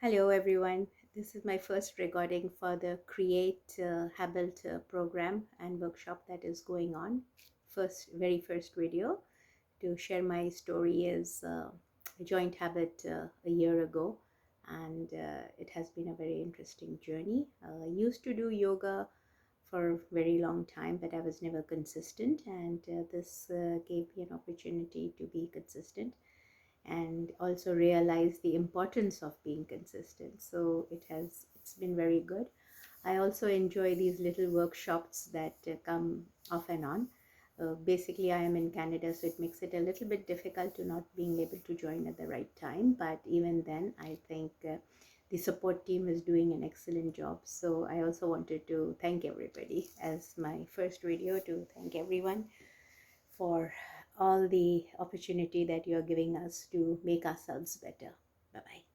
Hello, everyone. This is my first recording for the Create Habit program and workshop that is going on. Very first video to share my story is I joined Habit a year ago, and it has been a very interesting journey. I used to do yoga for a very long time, but I was never consistent, and this gave me an opportunity to be consistent and also realize the importance of being consistent. So it's been very good. I also enjoy these little workshops that come off and on. Basically, I am in Canada, so it makes it a little bit difficult to not being able to join at the right time. But even then, I think the support team is doing an excellent job. So I also wanted to thank everybody as my first video to thank everyone for all the opportunity that you're giving us to make ourselves better. Bye bye.